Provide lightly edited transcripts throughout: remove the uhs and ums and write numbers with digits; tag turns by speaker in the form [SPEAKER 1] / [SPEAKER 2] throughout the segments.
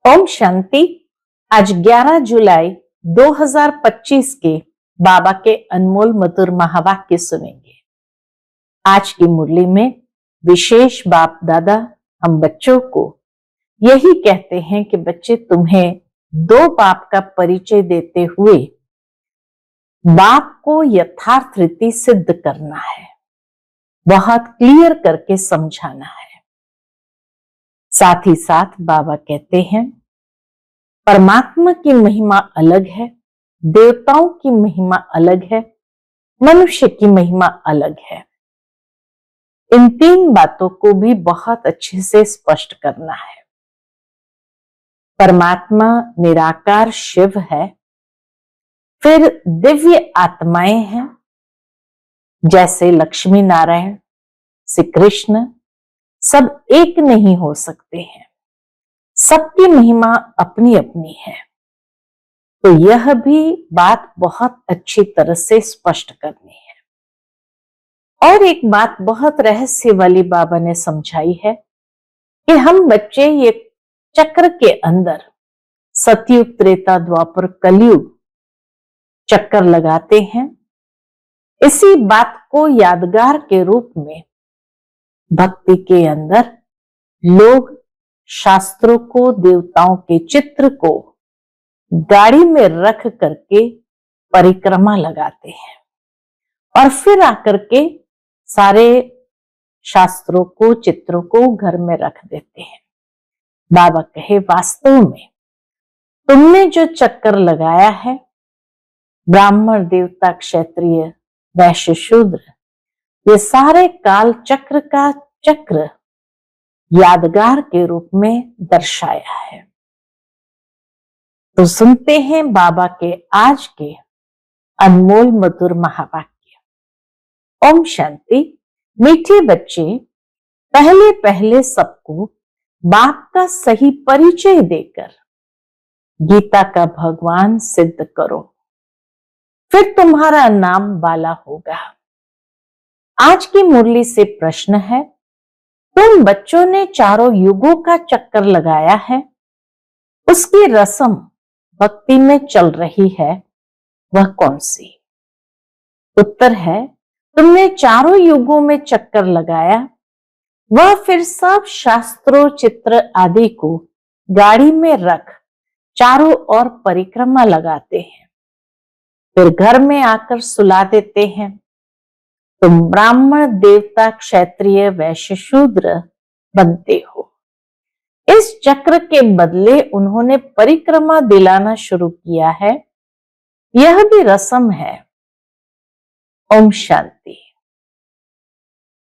[SPEAKER 1] ओम शांति। आज 11 जुलाई 2025 के बाबा के अनमोल मधुर महावाक्य सुनेंगे। आज की मुरली में विशेष बाप दादा हम बच्चों को यही कहते हैं कि बच्चे, तुम्हें दो बाप का परिचय देते हुए बाप को यथार्थ रीति सिद्ध करना है, बहुत क्लियर करके समझाना है। साथ ही साथ बाबा कहते हैं परमात्मा की महिमा अलग है, देवताओं की महिमा अलग है, मनुष्य की महिमा अलग है। इन तीन बातों को भी बहुत अच्छे से स्पष्ट करना है। परमात्मा निराकार शिव है, फिर दिव्य आत्माएं हैं जैसे लक्ष्मी नारायण, श्री कृष्ण, सब एक नहीं हो सकते हैं, सबकी महिमा अपनी अपनी है। तो यह भी बात बहुत अच्छी तरह से स्पष्ट करनी है। और एक बात बहुत रहस्य वाली बाबा ने समझाई है कि हम बच्चे ये चक्र के अंदर सतयुग, त्रेता, द्वापर, कलयुग चक्कर लगाते हैं। इसी बात को यादगार के रूप में भक्ति के अंदर लोग शास्त्रों को, देवताओं के चित्र को गाड़ी में रख करके परिक्रमा लगाते हैं और फिर आकर के सारे शास्त्रों को, चित्रों को घर में रख देते हैं। बाबा कहे, वास्तव में तुमने जो चक्कर लगाया है, ब्राह्मण, देवता, क्षत्रिय, वैश्य, शूद्र, ये सारे काल चक्र का चक्र यादगार के रूप में दर्शाया है। तो सुनते हैं बाबा के आज के अनमोल मधुर महावाक्य। ओम शांति। मीठे बच्चे, पहले पहले सबको बाप का सही परिचय देकर गीता का भगवान सिद्ध करो, फिर तुम्हारा नाम बाला होगा। आज की मुरली से प्रश्न है, तुम बच्चों ने चारों युगों का चक्कर लगाया है, उसकी रस्म भक्ति में चल रही है, वह कौन सी? उत्तर है, तुमने चारों युगों में चक्कर लगाया, वह फिर सब शास्त्रों, चित्र आदि को गाड़ी में रख चारों ओर परिक्रमा लगाते हैं, फिर घर में आकर सुला देते हैं। तुम ब्राह्मण, देवता, क्षत्रिय, वैश्य, शूद्र बनते हो। इस चक्र के बदले उन्होंने परिक्रमा दिलाना शुरू किया है, यह भी रस्म है। ओम शांति।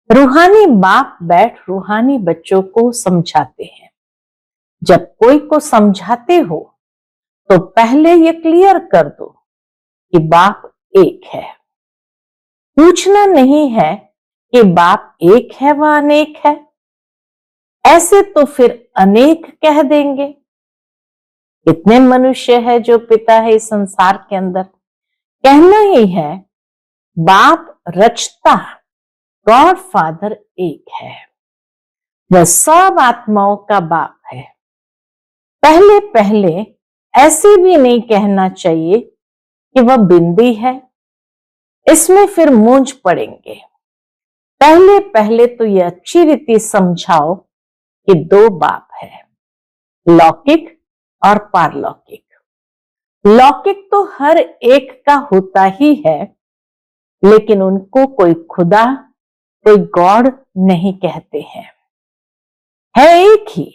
[SPEAKER 1] रूहानी बाप बैठ रूहानी बच्चों को समझाते हैं। जब कोई को समझाते हो तो पहले ये क्लियर कर दो कि बाप एक है। पूछना नहीं है कि बाप एक है व अनेक है, ऐसे तो फिर अनेक कह देंगे। कितने मनुष्य है जो पिता है इस संसार के अंदर। कहना ही है बाप रचता, गॉड फादर एक है, वह सब आत्माओं का बाप है। पहले पहले ऐसे भी नहीं कहना चाहिए कि वह बिंदी है, इसमें फिर मूंझ पड़ेंगे। पहले पहले तो यह अच्छी रीति समझाओ कि दो बाप है, लौकिक और पारलौकिक। लौकिक तो हर एक का होता ही है, लेकिन उनको कोई खुदा, कोई गॉड नहीं कहते हैं। है एक ही,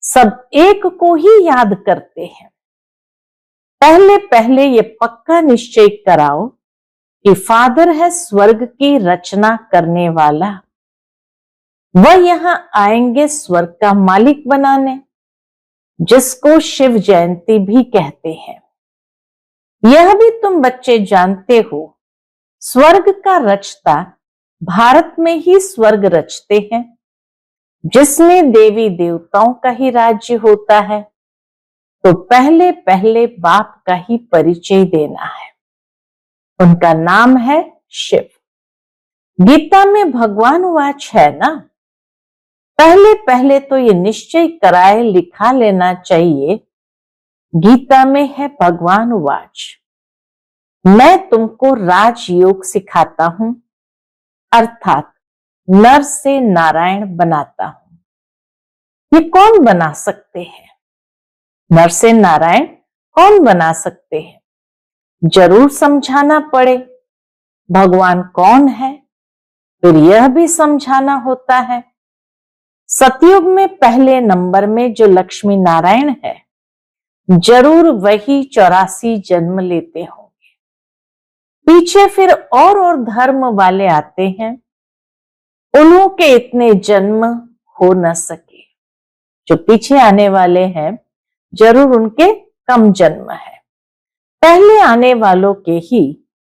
[SPEAKER 1] सब एक को ही याद करते हैं। पहले पहले ये पक्का निश्चय कराओ कि फादर है स्वर्ग की रचना करने वाला, वह यहां आएंगे स्वर्ग का मालिक बनाने, जिसको शिव जयंती भी कहते हैं। यह भी तुम बच्चे जानते हो, स्वर्ग का रचता भारत में ही स्वर्ग रचते हैं, जिसमें देवी देवताओं का ही राज्य होता है। तो पहले पहले बाप का ही परिचय देना है। उनका नाम है शिव। गीता में भगवान वाच है ना, पहले पहले तो ये निश्चय कराए लिखा लेना चाहिए। गीता में है भगवान वाच, मैं तुमको राजयोग सिखाता हूं, अर्थात नर से नारायण बनाता हूं। ये कौन बना सकते हैं? नर से नारायण कौन बना सकते हैं? जरूर समझाना पड़े भगवान कौन है, फिर यह भी समझाना होता है। सतयुग में पहले नंबर में जो लक्ष्मी नारायण है, जरूर वही 84 जन्म लेते होंगे। पीछे फिर और धर्म वाले आते हैं, उन्हों के इतने जन्म हो न सके। जो पीछे आने वाले हैं, जरूर उनके कम जन्म है। पहले आने वालों के ही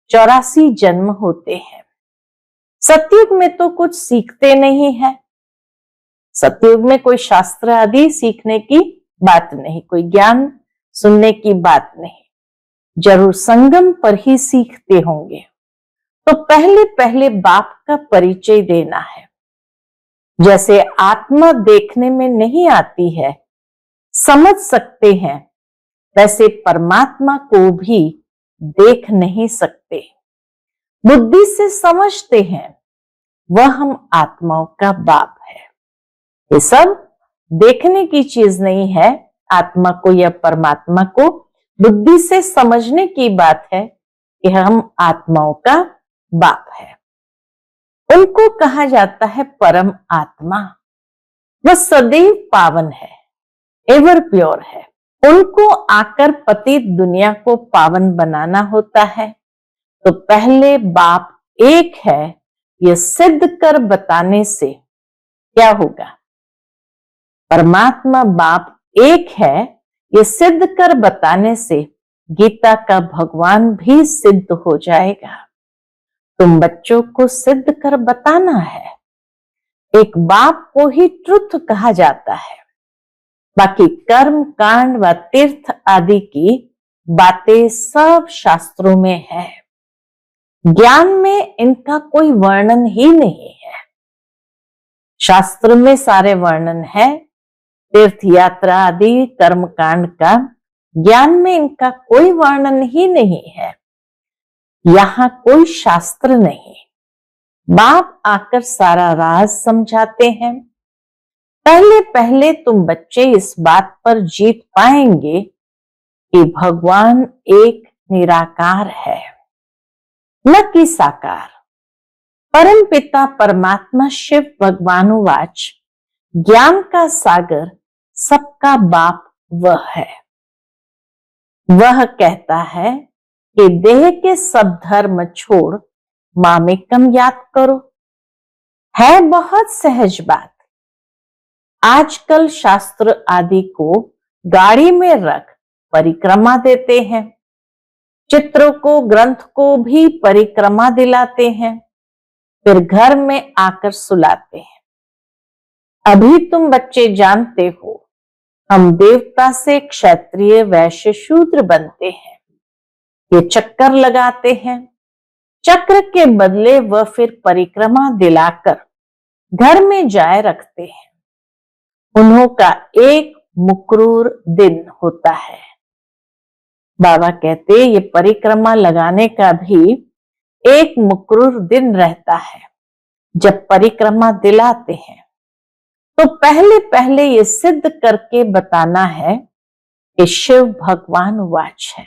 [SPEAKER 1] 84 जन्म होते हैं। सतयुग में तो कुछ सीखते नहीं है। सतयुग में कोई शास्त्र आदि सीखने की बात नहीं, कोई ज्ञान सुनने की बात नहीं, जरूर संगम पर ही सीखते होंगे। तो पहले पहले बाप का परिचय देना है। जैसे आत्मा देखने में नहीं आती है, समझ सकते हैं, वैसे परमात्मा को भी देख नहीं सकते, बुद्धि से समझते हैं। वह हम आत्माओं का बाप है। ये सब देखने की चीज नहीं है। आत्मा को या परमात्मा को बुद्धि से समझने की बात है कि हम आत्माओं का बाप है। उनको कहा जाता है परम आत्मा। वह सदैव पावन है, एवर प्योर है। उनको आकर पतित दुनिया को पावन बनाना होता है। तो पहले बाप एक है, यह सिद्ध कर बताने से क्या होगा? परमात्मा बाप एक है, यह सिद्ध कर बताने से गीता का भगवान भी सिद्ध हो जाएगा। तुम बच्चों को सिद्ध कर बताना है। एक बाप को ही ट्रुथ कहा जाता है। बाकी कर्म कांड व तीर्थ आदि की बातें सब शास्त्रों में है। ज्ञान में इनका कोई वर्णन ही नहीं है। शास्त्र में सारे वर्णन है, तीर्थ यात्रा आदि कर्म कांड का। ज्ञान में इनका कोई वर्णन ही नहीं है। यहां कोई शास्त्र नहीं। बाप आकर सारा राज समझाते हैं। पहले पहले तुम बच्चे इस बात पर जीत पाएंगे कि भगवान एक निराकार है, न कि साकार। परम पिता परमात्मा शिव भगवान वाच, ज्ञान का सागर सबका बाप वह है। वह कहता है कि देह के सब धर्म छोड़ मामेकम याद करो। है बहुत सहज बात। आजकल शास्त्र आदि को गाड़ी में रख परिक्रमा देते हैं, चित्रों को ग्रंथ को भी परिक्रमा दिलाते हैं, फिर घर में आकर सुलाते हैं। अभी तुम बच्चे जानते हो, हम देवता से क्षत्रिय वैश्य शूद्र बनते हैं। ये चक्कर लगाते हैं। चक्र के बदले वह फिर परिक्रमा दिलाकर घर में जाए रखते हैं। उन्हों का एक मुकरूर दिन होता है। बाबा कहते ये परिक्रमा लगाने का भी एक मुकरूर दिन रहता है। जब परिक्रमा दिलाते हैं तो पहले पहले ये सिद्ध करके बताना है कि शिव भगवान वाच है।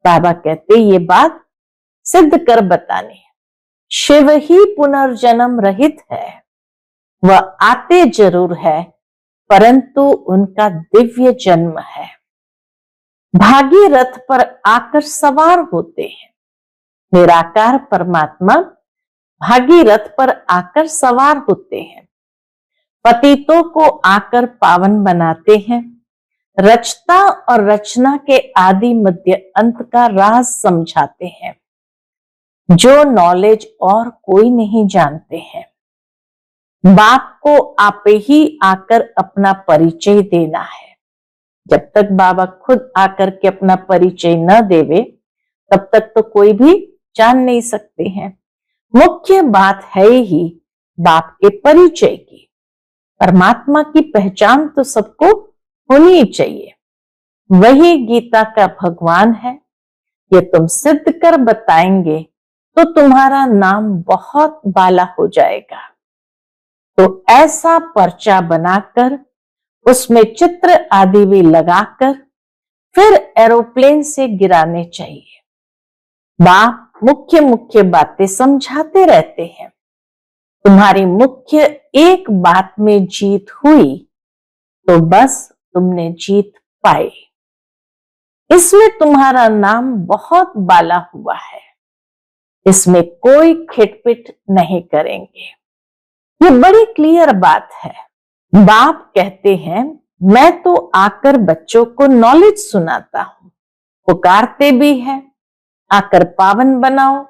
[SPEAKER 1] बाबा कहते ये बात सिद्ध कर बतानी है। शिव ही पुनर्जन्म रहित है। वह आते जरूर है, परंतु उनका दिव्य जन्म है। भागी रथ पर आकर सवार होते हैं। निराकार परमात्मा भागी रथ पर आकर सवार होते हैं। पतितों को आकर पावन बनाते हैं। रचता और रचना के आदि मध्य अंत का राज समझाते हैं, जो नॉलेज और कोई नहीं जानते हैं। बाप को आप ही आकर अपना परिचय देना है। जब तक बाबा खुद आकर के अपना परिचय न देवे, तब तक तो कोई भी जान नहीं सकते हैं। मुख्य बात है ही बाप के परिचय की। परमात्मा की पहचान तो सबको होनी ही चाहिए। वही गीता का भगवान है। ये तुम सिद्ध कर बताएंगे तो तुम्हारा नाम बहुत बाला हो जाएगा। तो ऐसा पर्चा बनाकर उसमें चित्र आदि भी लगाकर फिर एरोप्लेन से गिराने चाहिए। बाप मुख्य मुख्य बातें समझाते रहते हैं। तुम्हारी मुख्य एक बात में जीत हुई तो बस तुमने जीत पाई। इसमें तुम्हारा नाम बहुत बाला हुआ है। इसमें कोई खिटपिट नहीं करेंगे। ये बड़ी क्लियर बात है। बाप कहते हैं मैं तो आकर बच्चों को नॉलेज सुनाता हूं, पुकारते भी हैं आकर पावन बनाओ,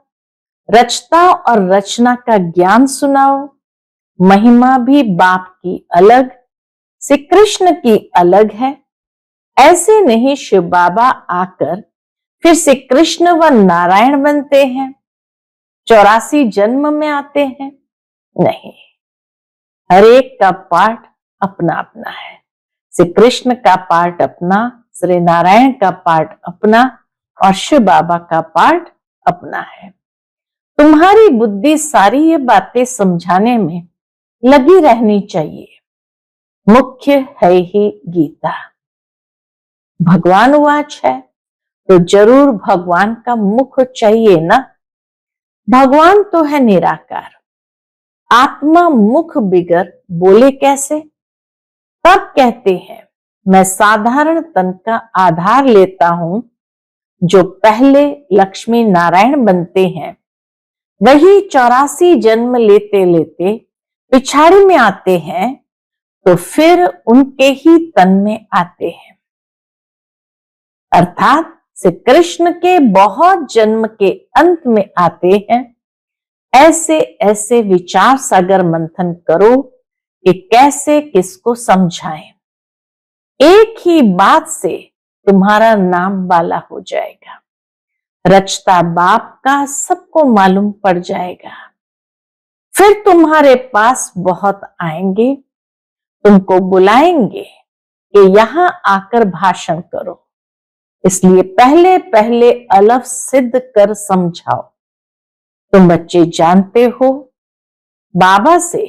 [SPEAKER 1] रचता और रचना का ज्ञान सुनाओ। महिमा भी बाप की अलग, श्री कृष्ण की अलग है। ऐसे नहीं शिव बाबा आकर फिर से कृष्ण व नारायण बनते हैं, 84 जन्म में आते हैं। नहीं, हर एक का पाठ अपना अपना है। श्री कृष्ण का पाठ अपना, श्री नारायण का पाठ अपना और शिव बाबा का पाठ अपना है। तुम्हारी बुद्धि सारी ये बातें समझाने में लगी रहनी चाहिए। मुख्य है ही गीता। भगवान वाच है तो जरूर भगवान का मुख चाहिए ना। भगवान तो है निराकार, आत्मा मुख बिगर बोले कैसे? तब कहते हैं मैं साधारण तन का आधार लेता हूं। जो पहले लक्ष्मी नारायण बनते हैं वही 84 जन्म लेते लेते पिछाड़ी में आते हैं तो फिर उनके ही तन में आते हैं। अर्थात श्री कृष्ण के बहुत जन्म के अंत में आते हैं। ऐसे ऐसे विचार सागर मंथन करो कि कैसे किसको समझाएं। एक ही बात से तुम्हारा नाम बाला हो जाएगा। रचता बाप का सबको मालूम पड़ जाएगा। फिर तुम्हारे पास बहुत आएंगे, तुमको बुलाएंगे कि यहां आकर भाषण करो। इसलिए पहले पहले अलफ सिद्ध कर समझाओ। तुम बच्चे जानते हो बाबा से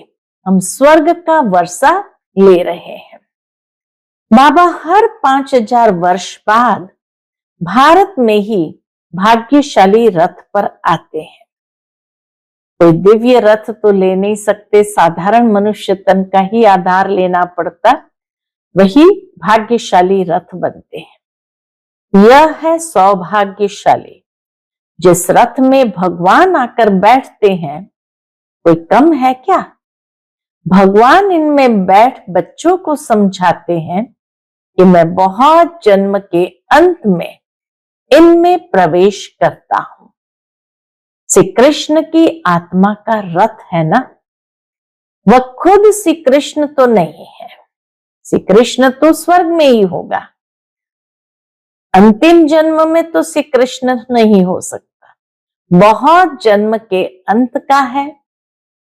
[SPEAKER 1] हम स्वर्ग का वर्षा ले रहे हैं। बाबा हर 5000 वर्ष बाद भारत में ही भाग्यशाली रथ पर आते हैं। कोई दिव्य रथ तो ले नहीं सकते, साधारण मनुष्य तन का ही आधार लेना पड़ता, वही भाग्यशाली रथ बनते हैं। यह है सौभाग्यशाली। जिस रथ में भगवान आकर बैठते हैं, कोई कम है क्या? भगवान इनमें बैठ बच्चों को समझाते हैं कि मैं बहुत जन्म के अंत में इनमें प्रवेश करता हूं। श्री कृष्ण की आत्मा का रथ है ना, वह खुद श्री कृष्ण तो नहीं है। श्री कृष्ण तो स्वर्ग में ही होगा। अंतिम जन्म में तो श्री कृष्ण नहीं हो सकता। बहुत जन्म के अंत का है।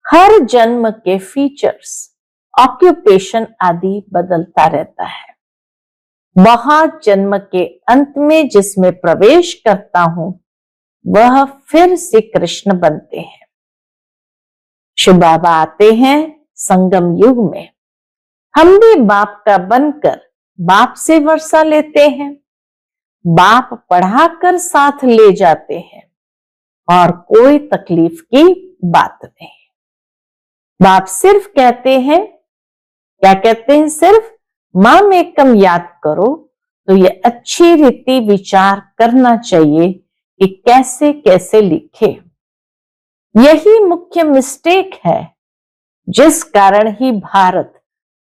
[SPEAKER 1] हर जन्म के फीचर्स, ऑक्यूपेशन आदि बदलता रहता है। बहुत जन्म के अंत में जिसमें प्रवेश करता हूं वह फिर श्री कृष्ण बनते हैं। शिव बाबा आते हैं संगम युग में। हम भी बाप का बनकर बाप से वर्षा लेते हैं। बाप पढ़ाकर साथ ले जाते हैं और कोई तकलीफ की बात नहीं। बाप सिर्फ कहते हैं, क्या कहते हैं? सिर्फ माम एकम याद करो। तो ये अच्छी रीति विचार करना चाहिए कि कैसे कैसे लिखे। यही मुख्य मिस्टेक है जिस कारण ही भारत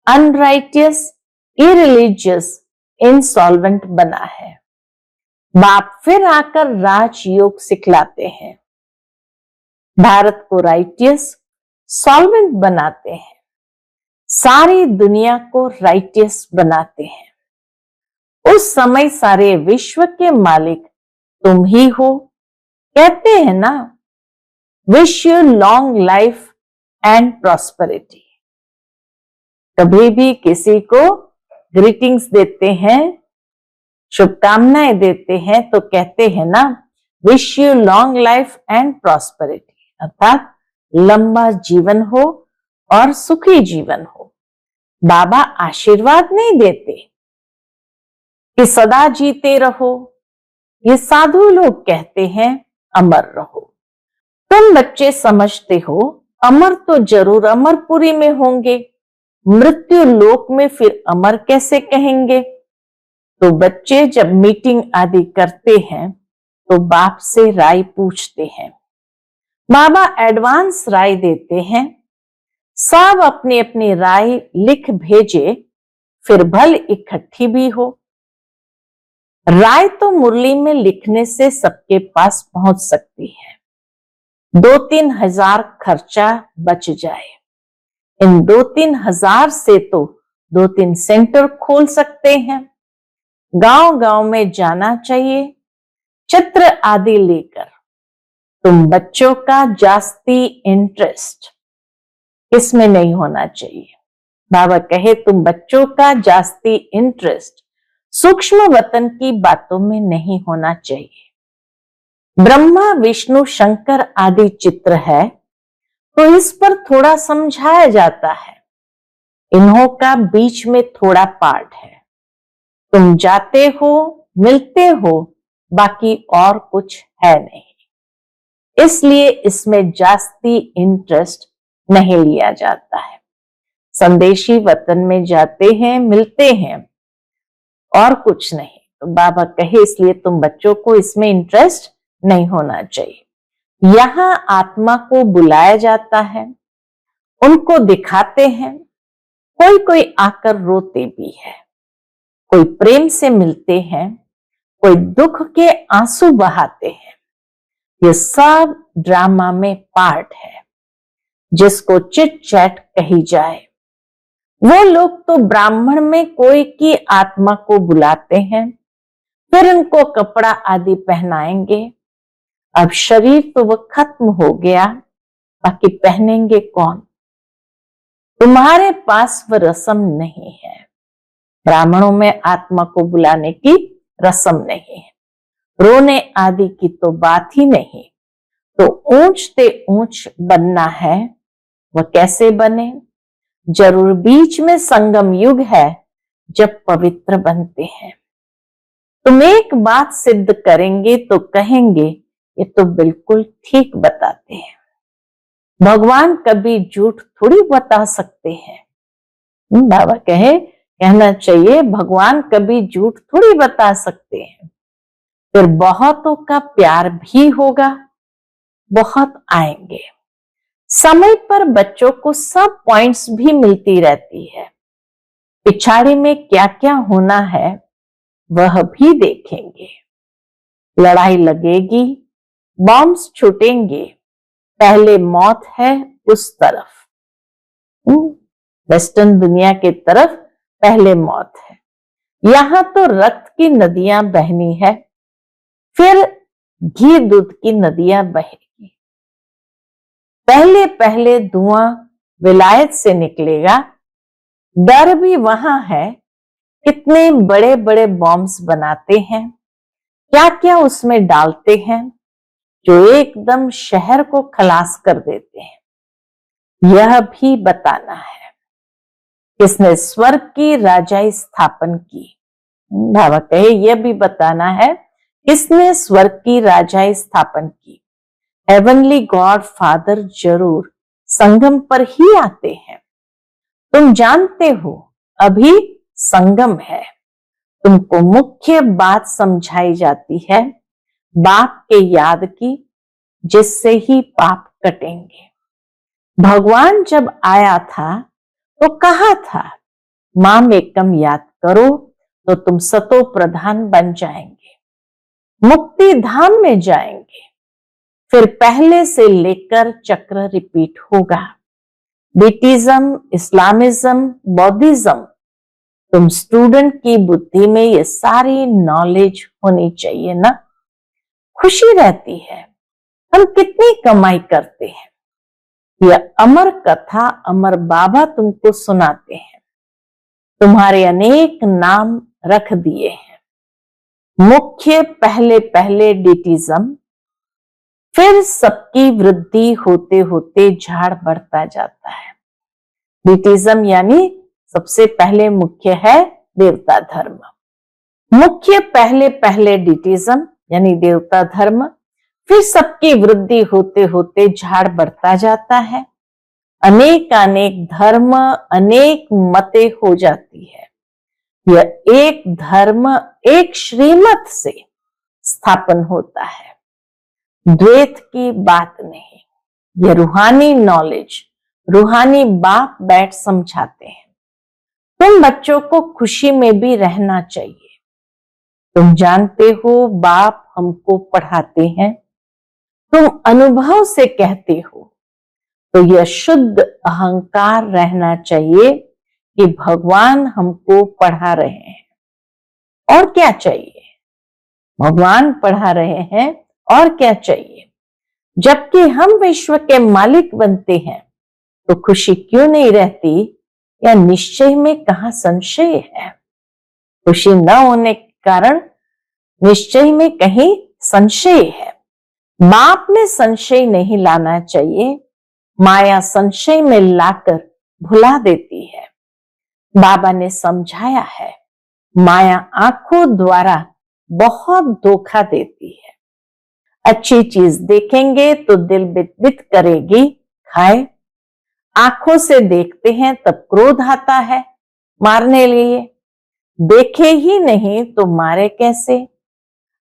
[SPEAKER 1] अनराइटियस, इरिलीजियस, इंसॉल्वेंट बना है। बाप फिर आकर राजयोग सिखलाते हैं, भारत को राइटियस, सॉल्वेंट बनाते हैं, सारी दुनिया को राइटियस बनाते हैं। उस समय सारे विश्व के मालिक तुम ही हो। कहते हैं ना, wish you long life and prosperity. कभी भी किसी को ग्रीटिंग्स देते हैं, शुभकामनाएं देते हैं तो कहते हैं ना, wish you long life and prosperity, अर्थात लंबा जीवन हो और सुखी जीवन हो। बाबा आशीर्वाद नहीं देते कि सदा जीते रहो, ये साधु लोग कहते हैं अमर रहो। तुम बच्चे समझते हो अमर तो जरूर अमरपुरी में होंगे, मृत्यु लोक में फिर अमर कैसे कहेंगे। तो बच्चे जब मीटिंग आदि करते हैं तो बाप से राय पूछते हैं। बाबा एडवांस राय देते हैं, सब अपनी अपनी राय लिख भेजे, फिर भल इकट्ठी भी हो। राय तो मुरली में लिखने से सबके पास पहुंच सकती है, 2-3 हजार खर्चा बच जाए। इन 2-3 हजार से तो 2-3 सेंटर खोल सकते हैं। गांव गांव में जाना चाहिए, चित्र आदि लेकर। तुम बच्चों का जास्ती इंटरेस्ट इसमें नहीं होना चाहिए। बाबा कहे तुम बच्चों का जास्ती इंटरेस्ट सूक्ष्म वतन की बातों में नहीं होना चाहिए। ब्रह्मा विष्णु शंकर आदि चित्र है तो इस पर थोड़ा समझाया जाता है, इन्हों का बीच में थोड़ा पार्ट है। तुम जाते हो, मिलते हो, बाकी और कुछ है नहीं, इसलिए इसमें जास्ती इंटरेस्ट नहीं लिया जाता है। संदेशी वतन में जाते हैं, मिलते हैं और कुछ नहीं। तो बाबा कहे इसलिए तुम बच्चों को इसमें इंटरेस्ट नहीं होना चाहिए। यहां आत्मा को बुलाया जाता है, उनको दिखाते हैं, कोई कोई आकर रोते भी है, कोई प्रेम से मिलते हैं, कोई दुख के आंसू बहाते हैं। ये सब ड्रामा में पार्ट है, जिसको चिट चैट कही जाए। वो लोग तो ब्राह्मण में कोई की आत्मा को बुलाते हैं, फिर उनको कपड़ा आदि पहनाएंगे। अब शरीर तो वो खत्म हो गया, बाकी पहनेंगे कौन। तुम्हारे पास वह रस्म नहीं है। ब्राह्मणों में आत्मा को बुलाने की रस्म नहीं है, रोने आदि की तो बात ही नहीं। तो ऊंचते ऊंच बनना है, वह कैसे बने। जरूर बीच में संगम युग है जब पवित्र बनते हैं। तुम एक बात सिद्ध करेंगे तो कहेंगे ये तो बिल्कुल ठीक बताते हैं। भगवान कभी झूठ थोड़ी बता सकते हैं। बाबा कहना चाहिए भगवान कभी झूठ थोड़ी बता सकते हैं। फिर बहुतों का प्यार भी होगा, बहुत आएंगे। समय पर बच्चों को सब पॉइंट्स भी मिलती रहती है। पिछाड़ी में क्या क्या होना है वह भी देखेंगे। लड़ाई लगेगी, बॉम्ब्स छूटेंगे, पहले मौत है उस तरफ। वेस्टर्न दुनिया के तरफ पहले मौत है। यहां तो रक्त की नदियां बहनी है, फिर घी दूध की नदियां बहेगी। पहले पहले धुआं विलायत से निकलेगा। डर भी वहां है, कितने बड़े बड़े बॉम्ब्स बनाते हैं, क्या क्या उसमें डालते हैं जो एकदम शहर को खलास कर देते हैं। यह भी बताना है किसने स्वर्ग की राजाई स्थापन की। बाबा कहे यह भी बताना है किसने स्वर्ग की राजाई स्थापन की। हेवनली गॉड फादर जरूर संगम पर ही आते हैं। तुम जानते हो अभी संगम है। तुमको मुख्य बात समझाई जाती है बाप के याद की, जिससे ही पाप कटेंगे। भगवान जब आया था तो कहा था माम एकम याद करो तो तुम सतो प्रधान बन जाएंगे, मुक्ति धाम में जाएंगे। फिर पहले से लेकर चक्र रिपीट होगा। बुद्धिज्म, इस्लामिज्म, बौद्धिज्म, तुम स्टूडेंट की बुद्धि में ये सारी नॉलेज होनी चाहिए ना। खुशी रहती है। हम कितनी कमाई करते हैं, यह अमर कथा अमर बाबा तुमको सुनाते हैं। तुम्हारे अनेक नाम रख दिए हैं। मुख्य पहले पहले डिटिज्म, फिर सबकी वृद्धि होते होते झाड़ बढ़ता जाता है। डिटिज्म यानी सबसे पहले मुख्य है देवता धर्म। मुख्य पहले पहले डिटिज्म यानी देवता धर्म, फिर सबकी वृद्धि होते होते झाड़ बढ़ता जाता है। अनेक अनेक धर्म, अनेक मतें हो जाती है। यह एक धर्म एक श्रीमत से स्थापन होता है, द्वैत की बात नहीं। यह रूहानी नॉलेज, रूहानी बाप बैठ समझाते हैं। तुम बच्चों को खुशी में भी रहना चाहिए। तुम जानते हो बाप हमको पढ़ाते हैं, तुम अनुभव से कहते हो, तो यह शुद्ध अहंकार रहना चाहिए कि भगवान हमको पढ़ा रहे हैं। और क्या चाहिए? भगवान पढ़ा रहे हैं, और क्या चाहिए? जबकि हम विश्व के मालिक बनते हैं तो खुशी क्यों नहीं रहती? या निश्चय में कहां संशय है? खुशी न होने के कारण निश्चय में कहीं संशय है। बाप में संशय नहीं लाना चाहिए, माया संशय में लाकर भुला देती है। बाबा ने समझाया है, माया आंखों द्वारा बहुत धोखा देती है। अच्छी चीज देखेंगे तो दिल बित करेगी, खाए। आंखों से देखते हैं तब क्रोध आता है मारने लिए, देखे ही नहीं तो मारे कैसे?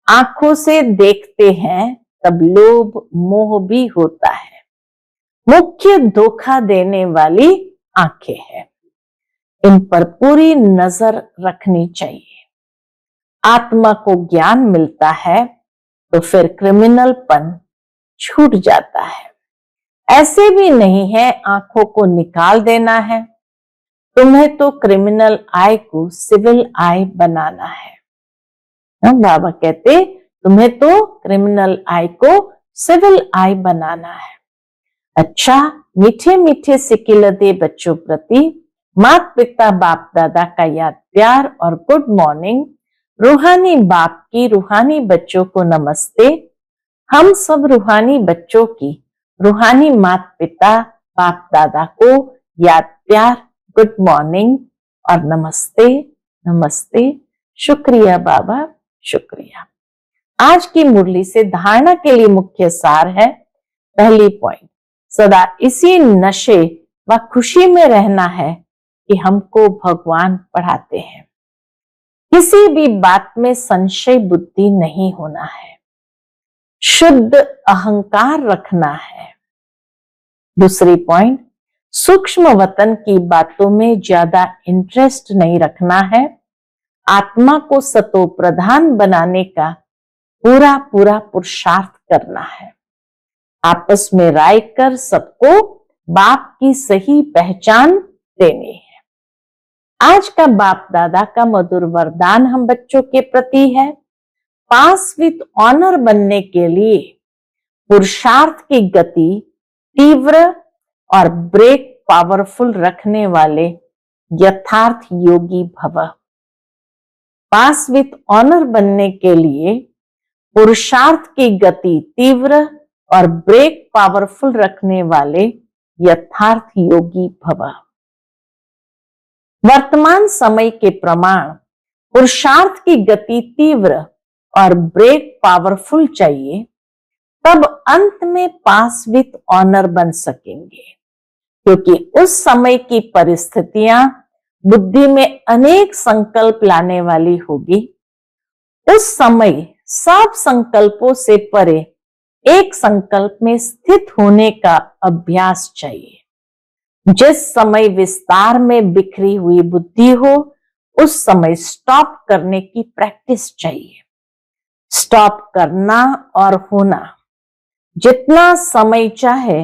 [SPEAKER 1] आंखों से देखते हैं तब लोभ मोह भी होता है। मुख्य धोखा देने वाली आंखें हैं, इन पर पूरी नजर रखनी चाहिए। आत्मा को ज्ञान मिलता है तो फिर क्रिमिनलपन छूट जाता है। ऐसे भी नहीं है आंखों को निकाल देना है। तुम्हें तो क्रिमिनल आई को सिविल आई बनाना है। बाबा कहते तुम्हें तो क्रिमिनल आई को सिविल आई बनाना है। अच्छा, मीठे मीठे सिकिलते बच्चों प्रति माता पिता बाप दादा का याद प्यार और गुड मॉर्निंग। रूहानी बाप की रूहानी बच्चों को नमस्ते। हम सब रूहानी बच्चों की रूहानी माता पिता बाप दादा को याद प्यार, गुड मॉर्निंग और नमस्ते नमस्ते। शुक्रिया बाबा, शुक्रिया। आज की मुरली से धारणा के लिए मुख्य सार है, पहली पॉइंट, सदा इसी नशे व खुशी में रहना है कि हमको भगवान पढ़ाते हैं। किसी भी बात में संशय बुद्धि नहीं होना है, शुद्ध अहंकार रखना है। दूसरी पॉइंट, सूक्ष्म वतन की बातों में ज्यादा इंटरेस्ट नहीं रखना है। आत्मा को सतो प्रधान बनाने का पूरा पूरा पुरुषार्थ करना है। आपस में राय कर सबको बाप की सही पहचान देनी है। आज का बाप दादा का मधुर वरदान हम बच्चों के प्रति है, पास विथ ऑनर बनने के लिए पुरुषार्थ की गति तीव्र और ब्रेक पावरफुल रखने वाले यथार्थ योगी भव। पास विथ ऑनर बनने के लिए पुरुषार्थ की गति तीव्र और ब्रेक पावरफुल रखने वाले यथार्थ योगी भव। वर्तमान समय के प्रमाण पुरुषार्थ की गति तीव्र और ब्रेक पावरफुल चाहिए, तब अंत में पास विथ ऑनर बन सकेंगे। क्योंकि उस समय की परिस्थितियां बुद्धि में अनेक संकल्प लाने वाली होगी। उस समय सब संकल्पों से परे एक संकल्प में स्थित होने का अभ्यास चाहिए। जिस समय विस्तार में बिखरी हुई बुद्धि हो, उस समय स्टॉप करने की प्रैक्टिस चाहिए। स्टॉप करना और होना, जितना समय चाहे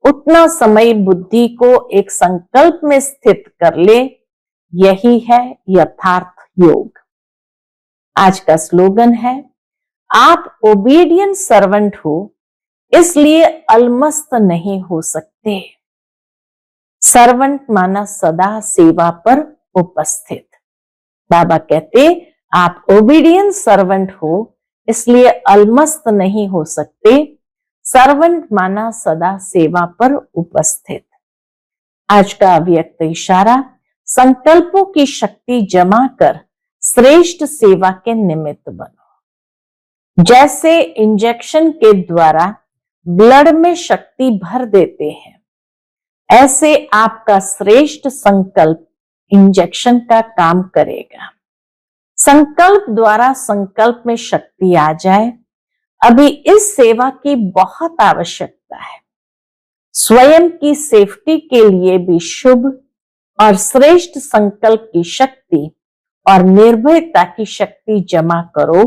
[SPEAKER 1] उतना समय बुद्धि को एक संकल्प में स्थित कर ले, यही है यथार्थ योग। आज का स्लोगन है, आप ओबीडियंट सर्वेंट हो, इसलिए अलमस्त नहीं हो सकते। सर्वेंट माना सदा सेवा पर उपस्थित। बाबा कहते आप ओबीडियंट सर्वेंट हो, इसलिए अलमस्त नहीं हो सकते। सर्वेंट माना सदा सेवा पर उपस्थित। आज का अव्यक्त इशारा, संकल्पों की शक्ति जमा कर श्रेष्ठ सेवा के निमित्त बनो। जैसे इंजेक्शन के द्वारा ब्लड में शक्ति भर देते हैं, ऐसे आपका श्रेष्ठ संकल्प इंजेक्शन का काम करेगा। संकल्प द्वारा संकल्प में शक्ति आ जाए। अभी इस सेवा की बहुत आवश्यकता है। स्वयं की सेफ्टी के लिए भी शुभ और श्रेष्ठ संकल्प की शक्ति और निर्भयता की शक्ति जमा करो,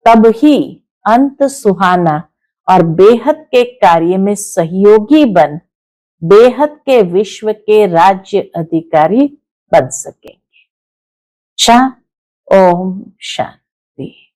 [SPEAKER 1] तब ही अंत सुहाना और बेहद के कार्य में सहयोगी बन बेहद के विश्व के राज्य अधिकारी बन सकेंगे। ओम शांति।